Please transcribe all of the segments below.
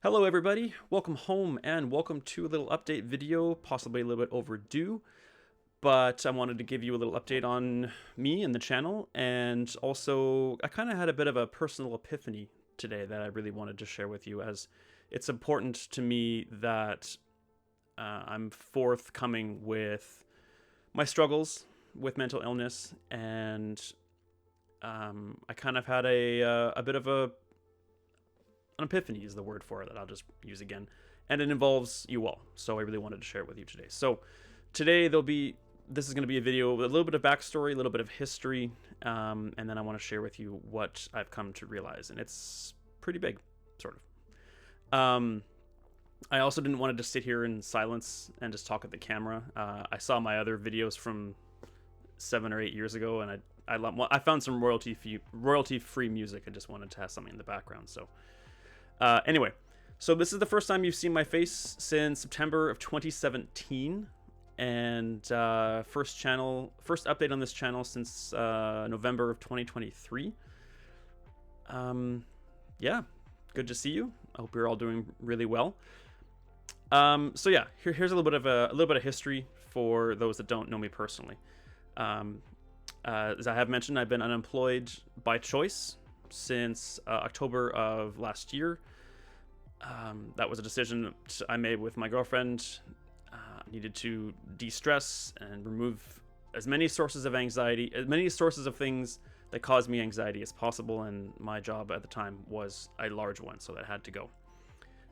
Hello everybody, welcome home and welcome to a little update video, possibly a little bit overdue, but I wanted to give you a little update on me and the channel, and also I kind of had a bit of a personal epiphany today that I really wanted to share with you, as it's important to me that I'm forthcoming with my struggles with mental illness, and I kind of had a bit of an epiphany is the word for it that I'll just use again, and it involves you all, so I really wanted to share it with you today. So today this is going to be a video with a little bit of backstory, a little bit of history, and then I want to share with you what I've come to realize, and it's pretty big, sort of. I also didn't want to just sit here in silence and just talk at the camera. I saw my other videos from 7 or 8 years ago, and I found some royalty-free music. I just wanted to have something in the background, so anyway, so this is the first time you've seen my face since September of 2017, and first update on this channel since November of 2023. Yeah, good to see you. I hope you're all doing really well. So yeah, here's a little bit of history for those that don't know me personally. As I have mentioned, I've been unemployed by choice since October of last year. That was a decision I made with my girlfriend. I needed to de-stress and remove as many sources of anxiety, as many sources of things that caused me anxiety as possible, and my job at the time was a large one, so that had to go.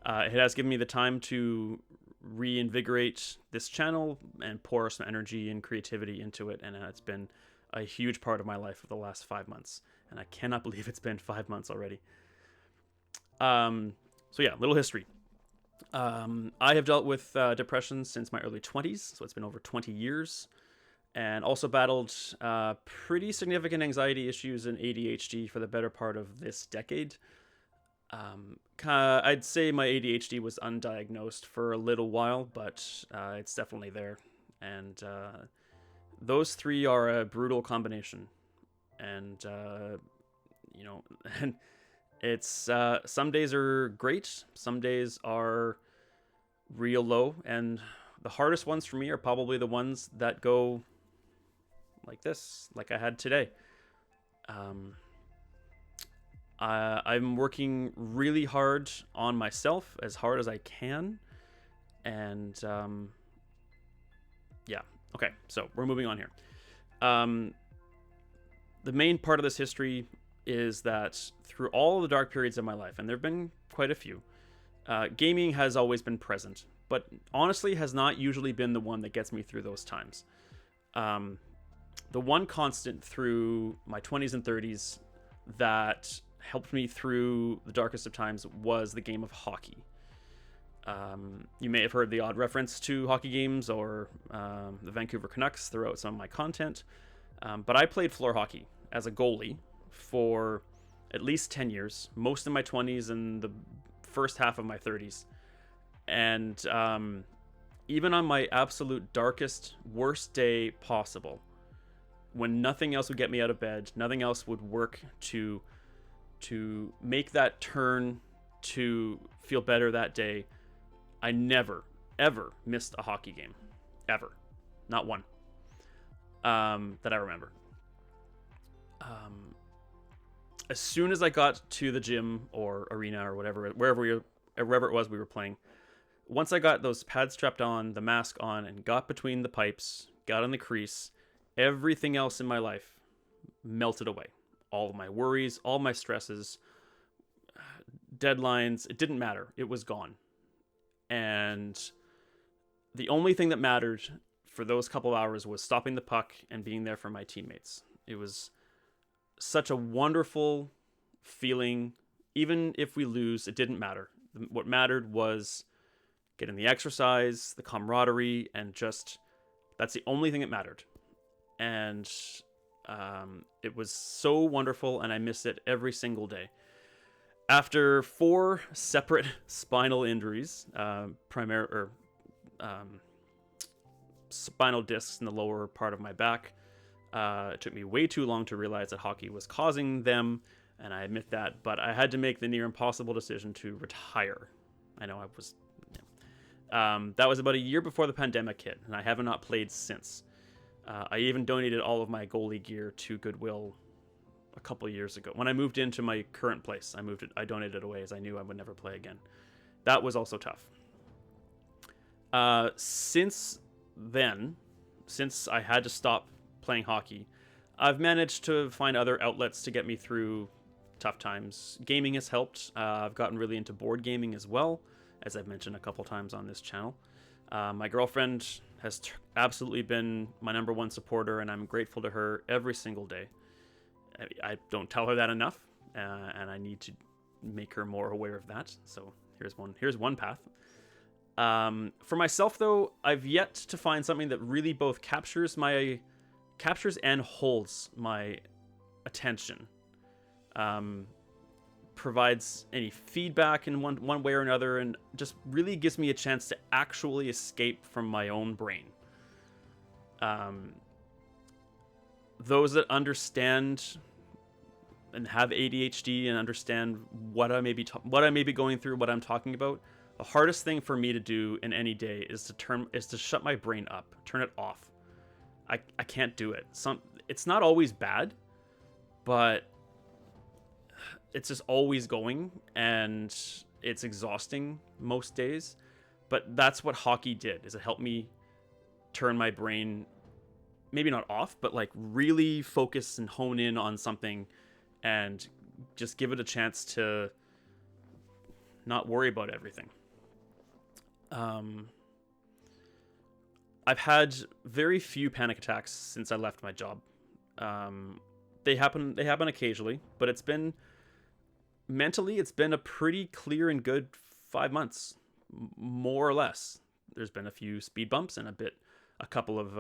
It has given me the time to reinvigorate this channel and pour some energy and creativity into it, and it's been a huge part of my life for the last 5 months, and I cannot believe it's been 5 months already. So yeah, little history. I have dealt with depression since my early 20s, so it's been over 20 years, and also battled pretty significant anxiety issues and ADHD for the better part of this decade. I'd say my ADHD was undiagnosed for a little while, but it's definitely there, and those three are a brutal combination, and you know, and it's some days are great, some days are real low, and the hardest ones for me are probably the ones that go like this, like I had today. I'm working really hard on myself, as hard as I can, and yeah, okay, so we're moving on here. The main part of this history is that through all the dark periods of my life, and there have been quite a few, gaming has always been present, but honestly has not usually been the one that gets me through those times. The one constant through my 20s and 30s that helped me through the darkest of times was the game of hockey. You may have heard the odd reference to hockey games or the Vancouver Canucks throughout some of my content, but I played floor hockey as a goalie for at least 10 years, most of my 20s and the first half of my 30s. And even on my absolute darkest, worst day possible, when nothing else would get me out of bed, nothing else would work to make that turn to feel better that day, I never, ever missed a hockey game. Ever. Not one. That I remember. As soon as I got to the gym or arena or wherever it was we were playing, once I got those pads strapped on, the mask on, and got between the pipes, got on the crease, everything else in my life melted away. All of my worries, all my stresses, deadlines, it didn't matter. It was gone. And the only thing that mattered for those couple hours was stopping the puck and being there for my teammates. It was such a wonderful feeling. Even if we lose, it didn't matter. What mattered was getting the exercise, the camaraderie, and just, that's the only thing that mattered. And it was so wonderful, and I miss it every single day. After 4 separate spinal injuries, spinal discs in the lower part of my back, it took me way too long to realize that hockey was causing them, and I admit that, but I had to make the near impossible decision to retire. I know I was. That was about a year before the pandemic hit, and I have not played since. I even donated all of my goalie gear to Goodwill a couple years ago. When I moved into my current place, I donated it away as I knew I would never play again. That was also tough. Since then, since I had to stop playing hockey, I've managed to find other outlets to get me through tough times. Gaming has helped. I've gotten really into board gaming as well, as I've mentioned a couple times on this channel. My girlfriend has absolutely been my number one supporter, and I'm grateful to her every single day. I don't tell her that enough, and I need to make her more aware of that. So here's one path. For myself, though, I've yet to find something that really both captures and holds my attention. Provides any feedback in one way or another, and just really gives me a chance to actually escape from my own brain. Those that understand and have ADHD and understand what I may be going through, what I'm talking about, the hardest thing for me to do in any day is to shut my brain up, turn it off. I can't do it. It's not always bad, but it's just always going, and it's exhausting most days. But that's what hockey did, is it helped me turn my brain, maybe not off, but like really focus and hone in on something and just give it a chance to not worry about everything. I've had very few panic attacks since I left my job. They happen occasionally, but it's been a pretty clear and good 5 months, more or less. There's been a few speed bumps and a couple of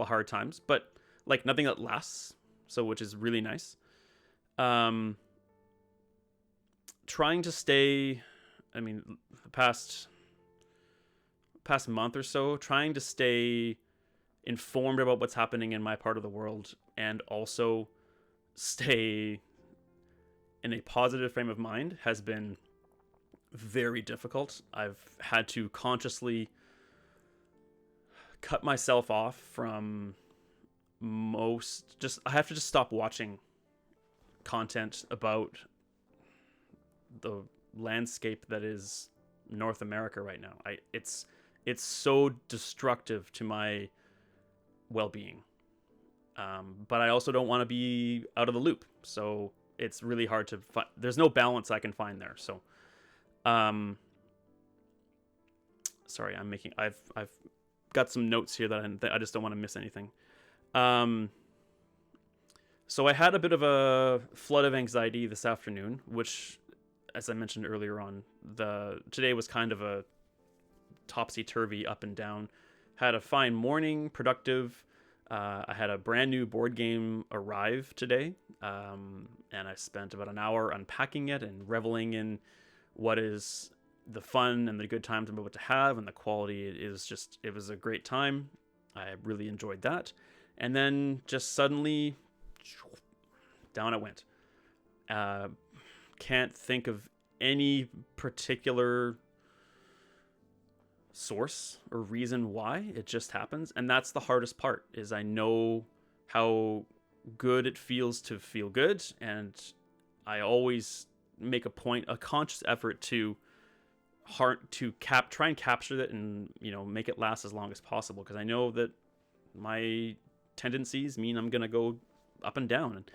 hard times, but like nothing that lasts, so which is really nice. Trying to stay, the past month or so, trying to stay informed about what's happening in my part of the world, and also stay in a positive frame of mind has been very difficult. I've had to consciously cut myself off from I have to just stop watching content about the landscape that is North America right now. It's so destructive to my well-being. But I also don't want to be out of the loop. So it's really hard to find. There's no balance I can find there. So, sorry, I've got some notes here that I just don't want to miss anything. So I had a bit of a flood of anxiety this afternoon, which, as I mentioned earlier on, today was kind of a topsy-turvy, up and down. Had a fine morning, productive. I had a brand new board game arrive today, and I spent about an hour unpacking it and reveling in what is the fun and the good times I'm about to have, and the quality it was a great time. I really enjoyed that. And then just suddenly, down it went. Can't think of any particular source or reason why. It just happens, and that's the hardest part. Is I know how good it feels to feel good, and I always make a conscious effort to try and capture that, and make it last as long as possible, because I know that my tendencies mean I'm gonna go up and down. And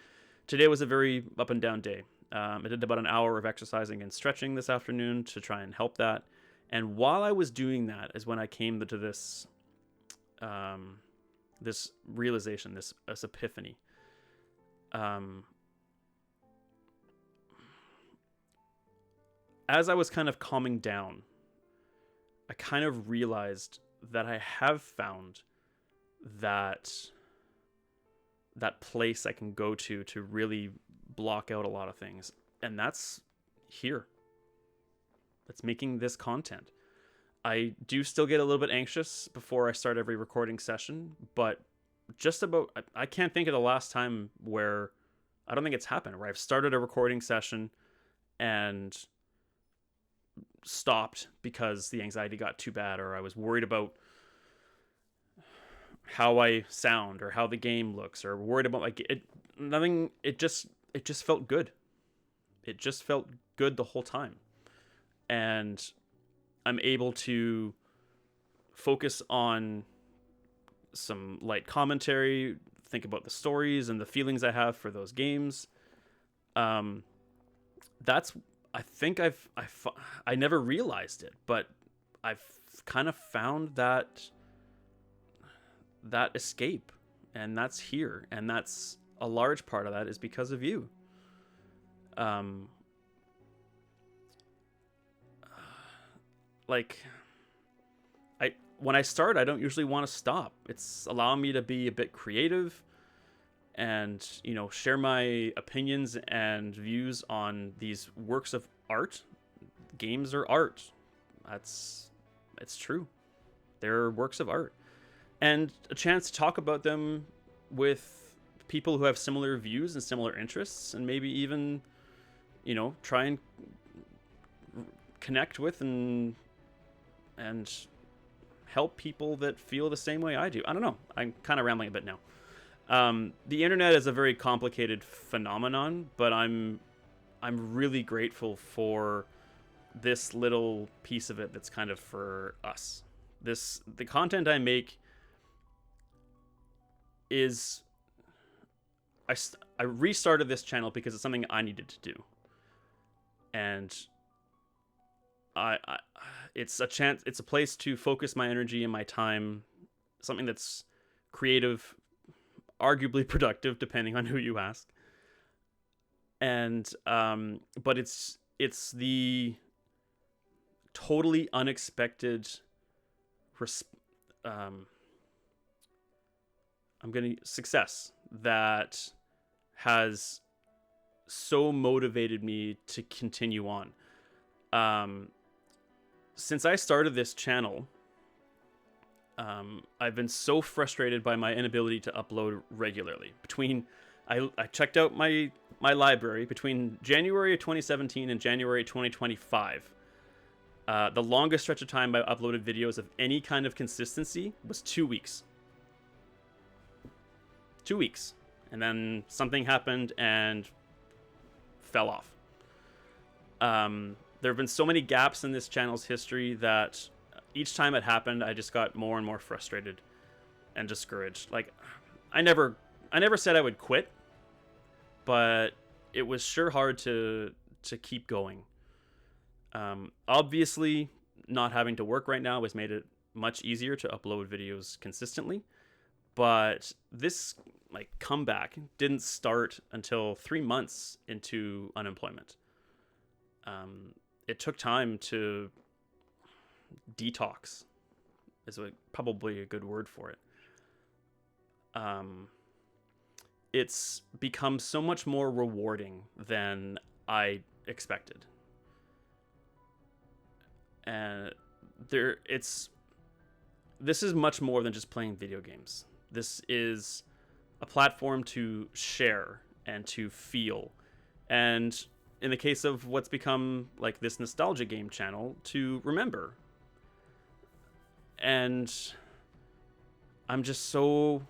today was a very up and down day. I did about an hour of exercising and stretching this afternoon to try and help that. And while I was doing that is when I came to this this realization, this epiphany. As I was kind of calming down, I kind of realized that I have found that place I can go to really block out a lot of things, and that's here. That's making this content. I do still get a little bit anxious before I start every recording session, but I can't think of the last time where, I don't think it's happened, where I've started a recording session and stopped because the anxiety got too bad, or I was worried about how I sound or how the game looks, or worried about like it. Nothing. It just felt good. It just felt good the whole time, and I'm able to focus on some light commentary, think about the stories and the feelings I have for those games. Um, that's I think I never realized it, but I've kind of found that escape, and that's here, and that's a large part of that is because of you. Um, like when I start, I don't usually want to stop. It's allowing me to be a bit creative and, share my opinions and views on these works of art. Games are art. It's true. They're works of art. And a chance to talk about them with people who have similar views and similar interests, and maybe even, try and connect with and help people that feel the same way I do. I don't know. I'm kind of rambling a bit now. The internet is a very complicated phenomenon, but I'm really grateful for this little piece of it that's kind of for us. The content I make is I restarted this channel because it's something I needed to do, and it's a place to focus my energy and my time, something that's creative, arguably productive, depending on who you ask. And but it's the totally unexpected success that has so motivated me to continue on. Since I started this channel, I've been so frustrated by my inability to upload regularly. I checked out my library between January of 2017 and January 2025. The longest stretch of time I uploaded videos of any kind of consistency was 2 weeks. 2 weeks. And then something happened and fell off. There have been so many gaps in this channel's history that each time it happened, I just got more and more frustrated and discouraged. Like, I never said I would quit, but it was sure hard to keep going. Obviously, not having to work right now has made it much easier to upload videos consistently, but this comeback didn't start until 3 months into unemployment. It took time to detox, is probably a good word for it. It's become so much more rewarding than I expected. And this is much more than just playing video games. This is a platform to share and to feel, and in the case of what's become this nostalgia game channel, to remember. And I'm so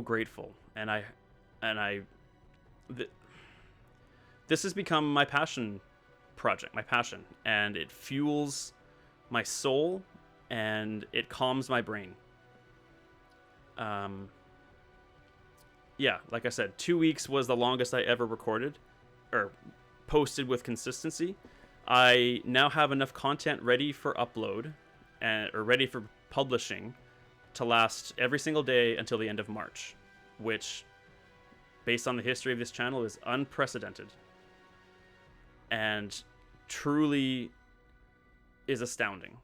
grateful, and this has become my passion project, and it fuels my soul and it calms my brain. Yeah, like I said, 2 weeks was the longest I ever recorded or posted with consistency. I now have enough content ready for upload or ready for publishing to last every single day until the end of March, which, based on the history of this channel, is unprecedented and truly is astounding.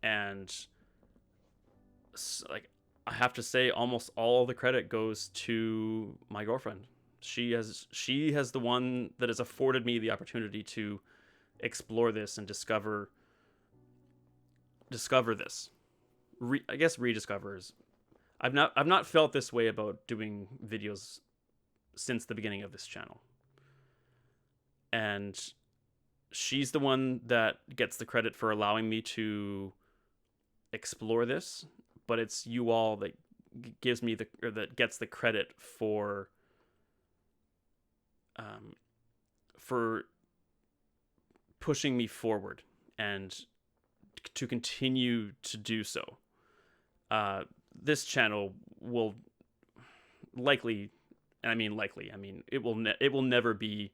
And I have to say, almost all the credit goes to my girlfriend. She has the one that has afforded me the opportunity to explore this and discover this. I guess rediscover is. I've not felt this way about doing videos since the beginning of this channel. And she's the one that gets the credit for allowing me to explore this, but it's you all that gives me that gets the credit for pushing me forward and to continue to do so. This channel will likely, I mean it will never be,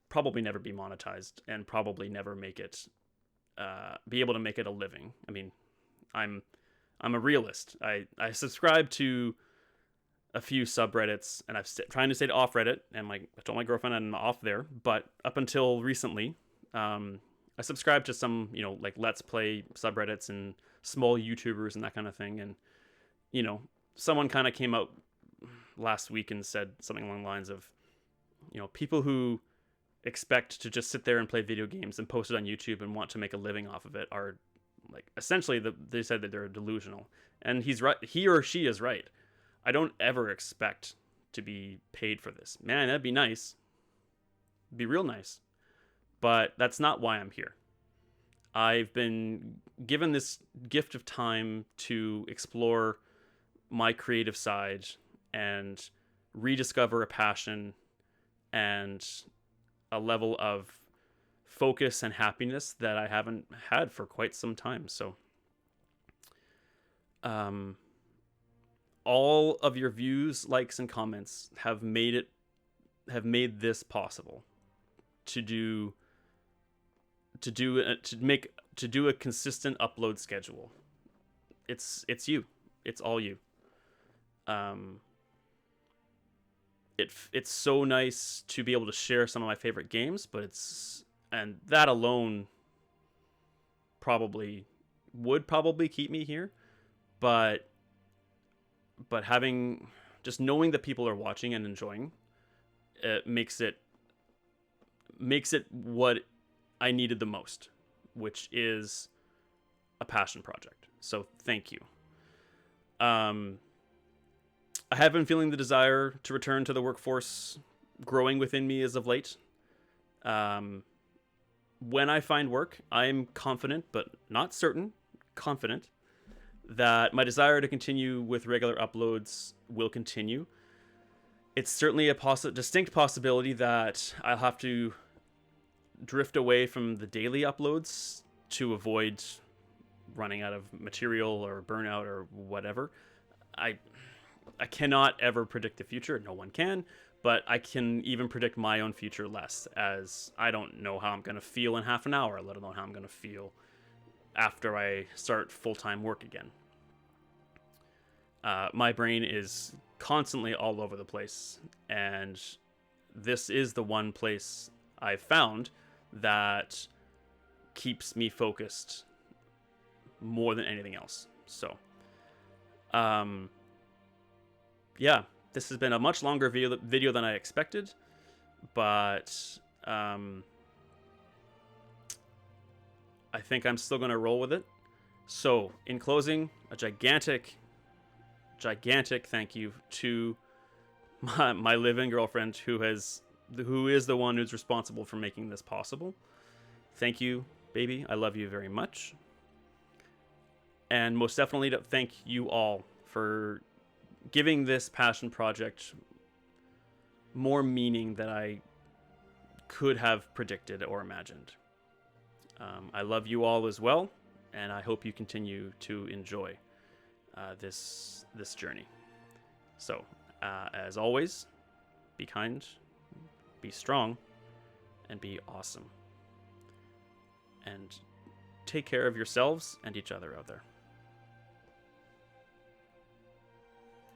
probably never be monetized, and probably never make it be able to make it a living. I mean, I'm a realist. I subscribe to a few subreddits, and trying to stay off Reddit, and I told my girlfriend I'm off there. But up until recently, I subscribed to some, like Let's Play subreddits and small YouTubers and that kind of thing. And, someone kind of came out last week and said something along the lines of, people who expect to just sit there and play video games and post it on YouTube and want to make a living off of it are like, essentially, they said that they're delusional. And he's right. He or she is right. I don't ever expect to be paid for this. Man, that'd be nice. It'd be real nice. But that's not why I'm here. I've been given this gift of time to explore my creative side and rediscover a passion and a level of focus and happiness that I haven't had for quite some time. So, all of your views, likes, and comments have made this possible to do a consistent upload schedule. It's you. It's all you. It's so nice to be able to share some of my favorite games, and that alone would probably keep me here, but having, just knowing that people are watching and enjoying it makes it what I needed the most, which is a passion project. So thank you. I have been feeling the desire to return to the workforce growing within me as of late. When I find work, I'm confident, but not certain, confident that my desire to continue with regular uploads will continue. It's certainly a distinct possibility that I'll have to drift away from the daily uploads to avoid running out of material or burnout or whatever. I cannot ever predict the future. No one can, but I can even predict my own future less, as I don't know how I'm going to feel in half an hour, let alone how I'm going to feel after I start full-time work again. My brain is constantly all over the place, and this is the one place I've found that keeps me focused more than anything else. So, yeah, this has been a much longer video than I expected, but I think I'm still going to roll with it. So, in closing, a gigantic thank you to my live-in girlfriend who is the one who's responsible for making this possible. Thank you, baby. I love you very much. And most definitely to thank you all for giving this passion project more meaning than I could have predicted or imagined. I love you all as well, and I hope you continue to enjoy this journey. So, as always, be kind, be strong, and be awesome. And take care of yourselves and each other out there.